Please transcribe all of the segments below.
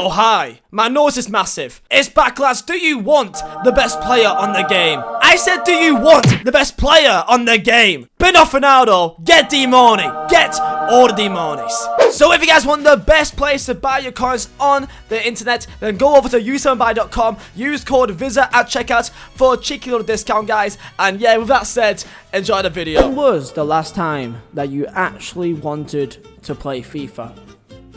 Oh hi, my nose is massive. It's back, lads. Do you want the best player on the game? I said, do you want the best player on the game? Bin off Ronaldo, get D-Money, get all the D-Monies. So if you guys want the best place to buy your coins on the internet, then go over to u7buy.com, use code Vizeh at checkout for a cheeky little discount, guys. And yeah, with that said, enjoy the video. When was the last time that you actually wanted to play FIFA?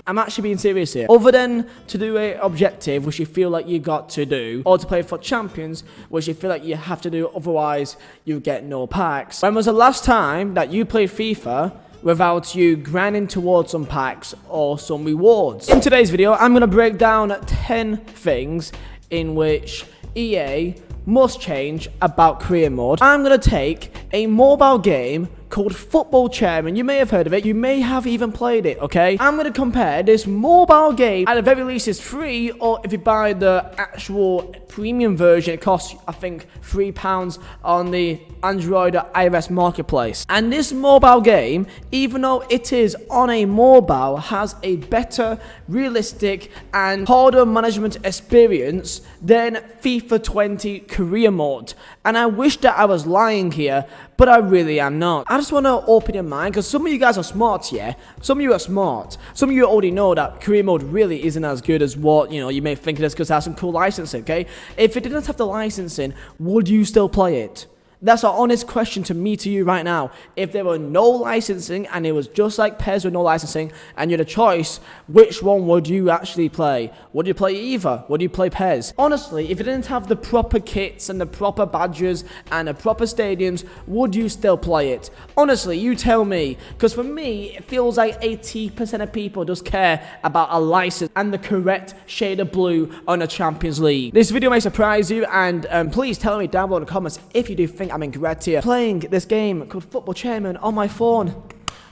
I'm actually being serious here. Other than to do an objective, which you feel like you got to do, or to play for champions, which you feel like you have to do, otherwise you get no packs. When was the last time that you played FIFA without you grinding towards some packs or some rewards? In today's video, I'm going to break down 10 things in which EA must change about career mode. I'm going to take a mobile game called Football Chairman. You may have heard of it. You may have even played it, okay? I'm going to compare this mobile game. At the very least, it's free, or if you buy the actual premium version, it costs, I think, £3 on the Android or iOS marketplace. And this mobile game, even though it is on a mobile, has a better, realistic, and harder management experience than FIFA 20 career mode. And I wish that I was lying here, but I really am not. I just want to open your mind, because some of you guys are smart, yeah? Some of you are smart. Some of you already know that career mode really isn't as good as what, you may think it is, because it has some cool licensing, okay? If it didn't have the licensing, would you still play it? That's an honest question to me, to you right now. If there were no licensing and it was just like PES with no licensing and you had a choice, which one would you actually play? Would you play either? Would you play PES? Honestly, if it didn't have the proper kits and the proper badges and the proper stadiums, would you still play it? Honestly, you tell me. Because for me, it feels like 80% of people just care about a license and the correct shade of blue on the Champions League. This video may surprise you, and please tell me down below in the comments if you do think I'm incorrect here. Playing this game called Football Chairman on my phone.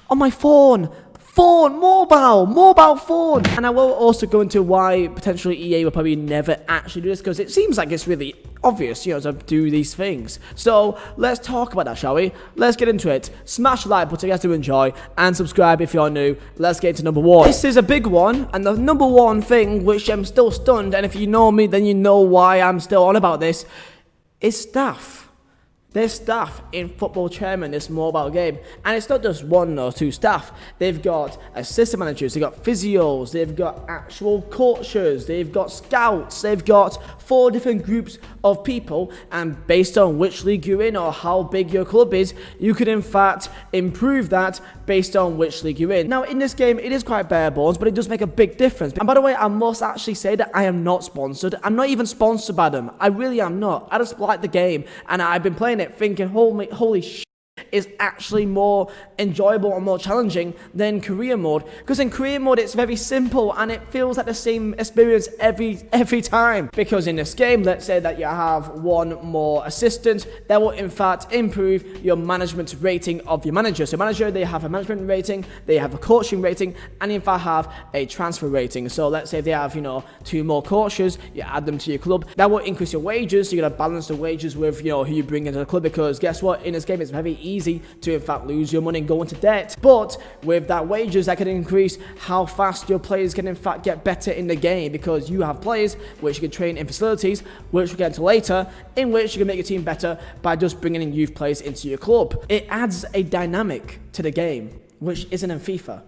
On my phone! Mobile phone! And I will also go into why potentially EA will probably never actually do this, because it seems like it's really obvious, to do these things. So let's talk about that, shall we? Let's get into it. Smash the like button if you guys do enjoy, and subscribe if you're new. Let's get into number one. This is a big one, and the number one thing which I'm still stunned, and if you know me, then you know why I'm still on about this, is staff. There's staff in Football Chairman, this mobile game, and it's not just one or two staff. They've got assistant managers, they've got physios, they've got actual coaches, they've got scouts, they've got 4 different groups of people, and based on which league you're in or how big your club is, you could in fact improve that based on which league you're in. Now in this game, it is quite bare bones, but it does make a big difference. And by the way, I must actually say that I am not sponsored. I'm not even sponsored by them. I really am not. I just like the game, and I've been playing it thinking, holy shit, is actually more enjoyable and more challenging than career mode, because in career mode it's very simple and it feels like the same experience every time. Because in this game, let's say that you have one more assistant, that will in fact improve your management rating of your manager. So manager, they have a management rating, they have a coaching rating, and in fact have a transfer rating. So let's say if they have 2 more coaches, you add them to your club, that will increase your wages. So you're gonna balance the wages with who you bring into the club, because guess what, in this game it's very easy to in fact lose your money and go into debt. But with that wages, that can increase how fast your players can in fact get better in the game, because you have players which you can train in facilities, which we'll get into later, in which you can make your team better by just bringing in youth players into your club. It adds a dynamic to the game which isn't in FIFA.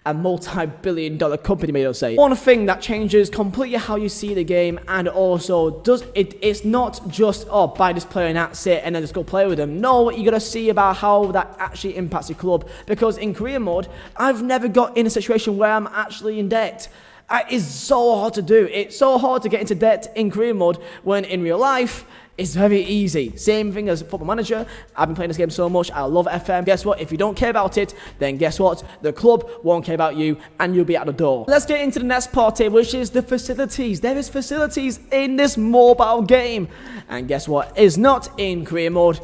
A multi-billion-dollar company, may I say. One thing that changes completely how you see the game, and also it's not just, oh, buy this player and that's it, and then just go play with them. No, you gotta see about how that actually impacts your club, because in career mode, I've never got in a situation where I'm actually in debt. It is so hard to do. It's so hard to get into debt in career mode, when in real life, it's very easy. Same thing as Football Manager. I've been playing this game so much. I love FM. Guess what? If you don't care about it, then guess what? The club won't care about you, and you'll be out the door. Let's get into the next part here, which is the facilities. There is facilities in this mobile game. And guess what? It's not in career mode.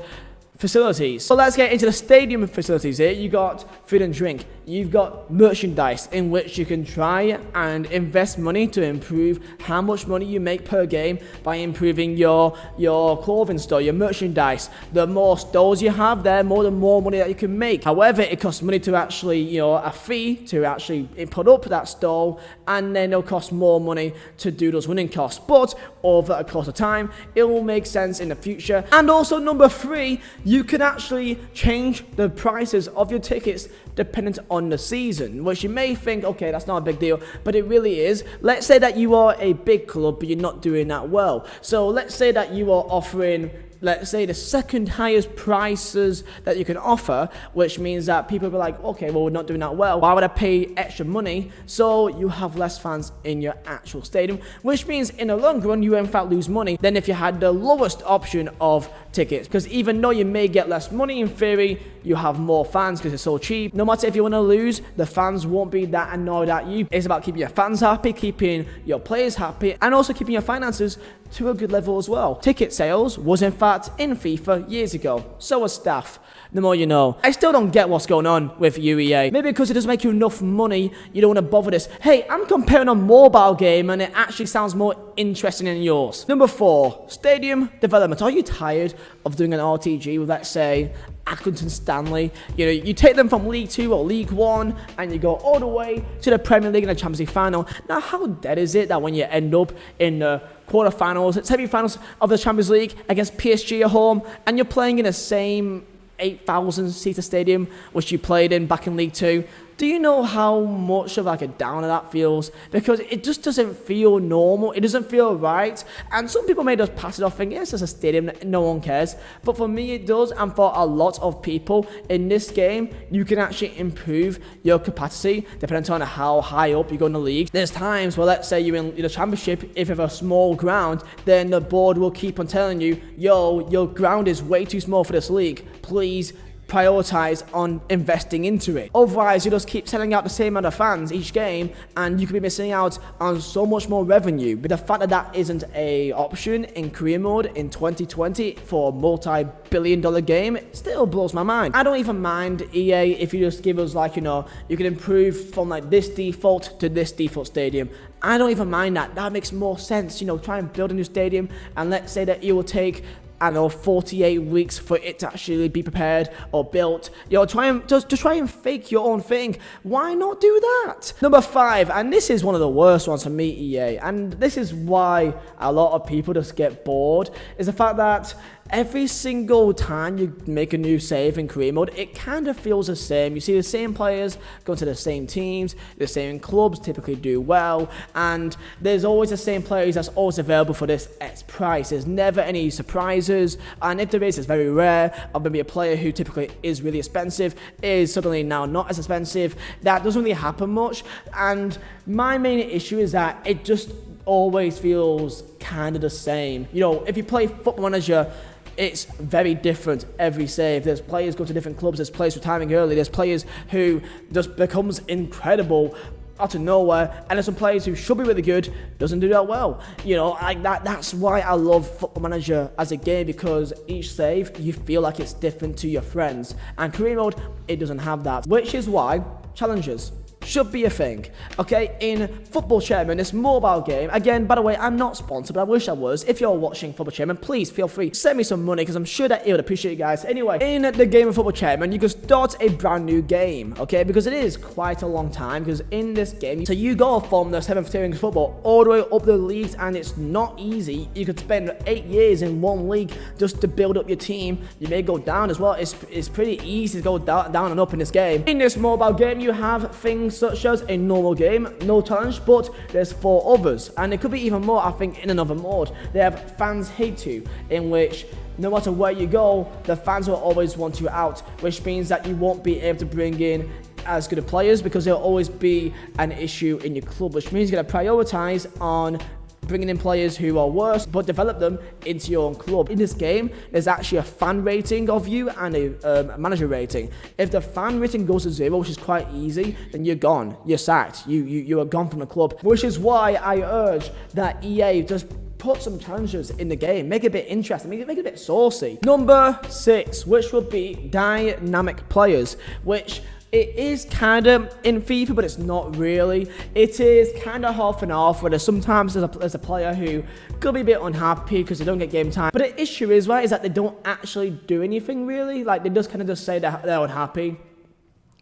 Facilities. So let's get into the stadium facilities here. You got food and drink. you've got merchandise in which you can try and invest money to improve how much money you make per game by improving your clothing store, your merchandise. The more stores you have there, the more money that you can make. However, it costs money to actually, a fee to actually put up that store, and then it'll cost more money to do those winning costs. But over a course of time, it will make sense in the future. And also number 3, you can actually change the prices of your tickets dependent on the season, which you may think, okay, that's not a big deal, but it really is. Let's say that you are a big club, but you're not doing that well. So let's say that you are offering, let's say, the second highest prices that you can offer, which means that people will be like, okay, well, we're not doing that well. Why would I pay extra money? So you have less fans in your actual stadium, which means in the long run, you in fact lose money than if you had the lowest option of tickets. Because even though you may get less money, in theory, you have more fans because it's so cheap. No matter if you want to lose, the fans won't be that annoyed at you. It's about keeping your fans happy, keeping your players happy, and also keeping your finances to a good level as well. Ticket sales was in fact in FIFA years ago. So was staff. The more you know. I still don't get what's going on with UEA. Maybe because it doesn't make you enough money, you don't want to bother this. Hey, I'm comparing a mobile game and it actually sounds more interesting than yours. Number 4, stadium development. Are you tired of doing an RTG with, let's say, Accrington Stanley? You take them from League 2 or League 1 and you go all the way to the Premier League and the Champions League final. Now, how dead is it that when you end up in the quarterfinals, semi-finals of the Champions League against PSG at home, and you're playing in the same 8,000-seater stadium which you played in back in League 2? Do you know how much of like a downer that feels? Because it just doesn't feel normal. It doesn't feel right. And some people may just pass it off thinking it's just a stadium, no one cares. But for me it does, and for a lot of people in this game, you can actually improve your capacity depending on how high up you go in the league. There's times where, let's say you're in the championship, if you have a small ground, then the board will keep on telling you, yo, your ground is way too small for this league. Please prioritize on investing into it. Otherwise, you just keep selling out the same amount of fans each game, and you could be missing out on so much more revenue. But the fact that that isn't a option in career mode in 2020 for a multi-billion-dollar game, it still blows my mind. I don't even mind EA if you just give us like, you can improve from like this default to this default stadium. I don't even mind that. That makes more sense. Try and build a new stadium, and let's say that it will take 48 weeks for it to actually be prepared or built. Try and fake your own thing. Why not do that? Number 5, and this is one of the worst ones for me, EA, and this is why a lot of people just get bored, is the fact that every single time you make a new save in career mode, it kind of feels the same. You see the same players going to the same teams, the same clubs typically do well, and there's always the same players that's always available for this X price. There's never any surprises, and if there is, it's very rare. Or maybe a player who typically is really expensive is suddenly now not as expensive. That doesn't really happen much, and my main issue is that it just always feels kind of the same. If you play Football Manager, it's very different every save. There's players go to different clubs, there's players retiring early, there's players who just becomes incredible out of nowhere, and there's some players who should be really good, doesn't do that well. That's why I love Football Manager as a game, because each save, you feel like it's different to your friends. And career mode, it doesn't have that, which is why challenges should be a thing, okay? In Football Chairman, this mobile game, again, by the way, I'm not sponsored, but I wish I was. If you're watching Football Chairman, please feel free, send me some money, because I'm sure that it would appreciate you guys. Anyway, in the game of Football Chairman, you can start a brand new game, okay? Because it is quite a long time, because in this game, so you go from the 7th tier in football all the way up the leagues, and it's not easy. You could spend 8 years in one league just to build up your team. You may go down as well. It's pretty easy to go down and up in this game. In this mobile game, you have things such as a normal game, no challenge, but there's 4 others, and it could be even more, I think, in another mode. They have Fans Hate You, in which no matter where you go, the fans will always want you out, which means that you won't be able to bring in as good of players, because there'll always be an issue in your club, which means you got to prioritize on bringing in players who are worse, but develop them into your own club. In this game, there's actually a fan rating of you and a manager rating. If the fan rating goes to 0, which is quite easy, then you're gone. You're sacked. You are gone from the club. Which is why I urge that EA just put some challenges in the game, make it a bit interesting, make it a bit saucy. Number 6, which would be dynamic players, which it is kind of in FIFA, but it's not really. It is kind of half and half, where there's sometimes there's a player who could be a bit unhappy because they don't get game time. But the issue is, right, is that they don't actually do anything really. Like, they just kind of just say that they're unhappy,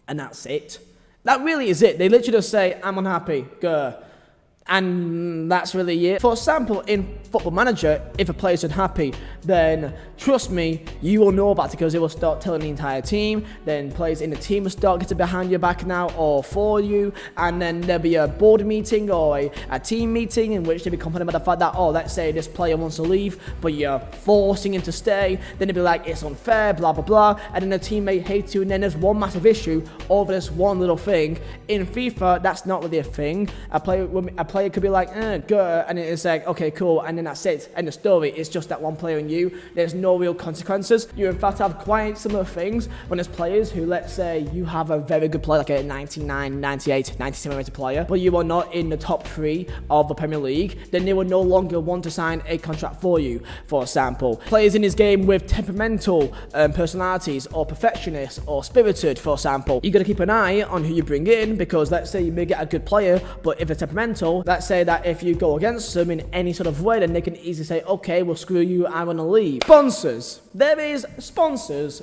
and that's it. That really is it. They literally just say, I'm unhappy, go. And that's really it. For example, in Football Manager, if a player's unhappy, then trust me, you will know about it because it will start telling the entire team. Then players in the team will start getting behind your back now or for you. And then there'll be a board meeting or a team meeting in which they'll be complaining about the fact that, oh, let's say this player wants to leave, but you're forcing him to stay. Then they'll be like, it's unfair, blah, blah, blah. And then the teammate hates you. And then there's one massive issue over this one little thing. In FIFA, that's not really a thing. A player could be like, go, and it's like, okay, cool, and then that's it. End of story. It's just that one player and you. There's no real consequences. You in fact have quite similar things when there's players who, let's say, you have a very good player, like a 99, 98, 97 rated player, but you are not in the top 3 of the Premier League, then they will no longer want to sign a contract for you. For example, players in this game with temperamental personalities, or perfectionists, or spirited, for example, you got to keep an eye on who you bring in, because let's say you may get a good player, but if they're temperamental, let's say that if you go against them in any sort of way, then they can easily say, okay, well, screw you, I want to leave. Sponsors. There is sponsors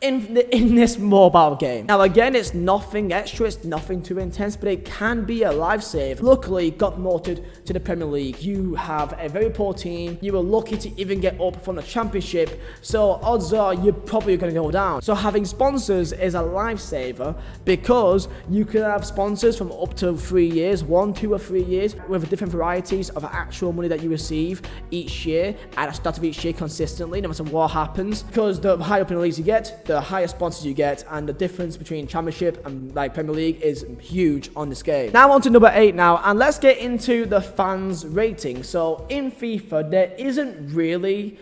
in this mobile game. Now again, it's nothing extra, it's nothing too intense, but it can be a lifesaver. Luckily, got promoted to the Premier League. You have a very poor team. You were lucky to even get up from the Championship, so odds are you're probably going to go down. So having sponsors is a lifesaver, because you can have sponsors from up to 3 years, 1, 2 or 3 years, with different varieties of actual money that you receive each year at the start of each year consistently, no matter what happens, because the higher up in the leagues you get, the higher sponsors you get, and the difference between Championship and like Premier League is huge on this game. Now on to number 8 now, and let's get into the fans rating. So in FIFA, there isn't really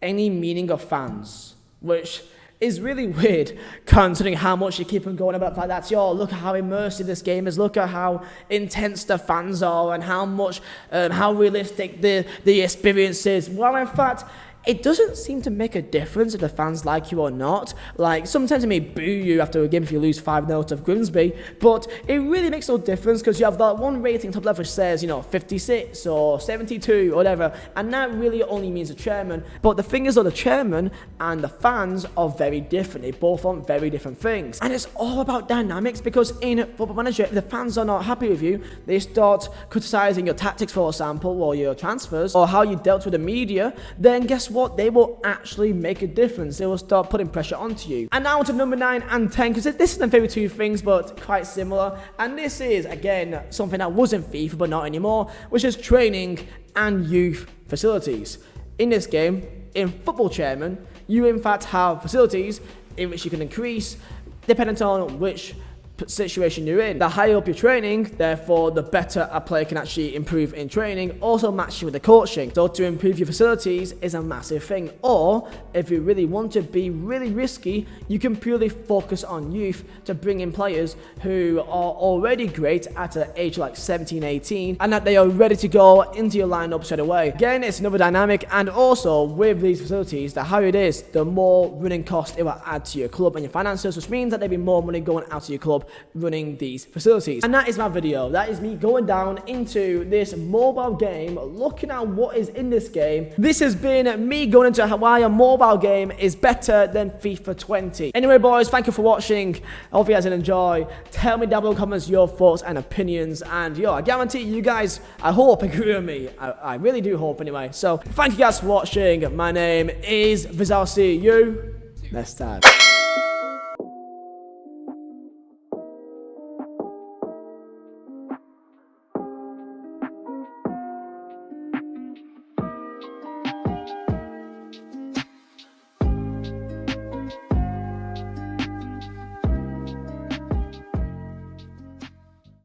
any meaning of fans, which is really weird considering how much you keep on going about the fact that, yo, look at how immersive this game is, look at how intense the fans are, and how much, how realistic the experience is. Well, in fact, it doesn't seem to make a difference if the fans like you or not. Like, sometimes they may boo you after a game if you lose 5-0 to Grimsby, but it really makes no difference because you have that one rating top level which says, 56 or 72 or whatever, and that really only means the chairman. But the thing is, though, the chairman and the fans are very different. They both want very different things. And it's all about dynamics, because in Football Manager, if the fans are not happy with you, they start criticizing your tactics, for example, or your transfers, or how you dealt with the media, then guess what? They will actually make a difference. They will start putting pressure onto you. And now to number 9 and 10, because this is the very 2 things, but quite similar. And this is, again, something that was in FIFA, but not anymore, which is training and youth facilities. In this game, in Football Chairman, you in fact have facilities in which you can increase, depending on which situation you're in. The higher up your training, therefore the better a player can actually improve in training, also matching with the coaching. So to improve your facilities is a massive thing. Or if you really want to be really risky, you can purely focus on youth to bring in players who are already great at an age like 17, 18, and that they are ready to go into your lineup straight away. Again, it's another dynamic, and also with these facilities, the higher it is, the more running cost it will add to your club and your finances, which means that there'll be more money going out to your club running these facilities. And that is my video. That is me going down into this mobile game, looking at what is in this game. This has been me going into why a mobile game is better than FIFA 20. Anyway, boys, thank you for watching. I hope you guys enjoy. Tell me down below in the comments your thoughts and opinions, and I guarantee you guys, I hope, agree with me. I really do hope anyway. So thank you guys for watching. My name is Vizeh. I'll see you next time.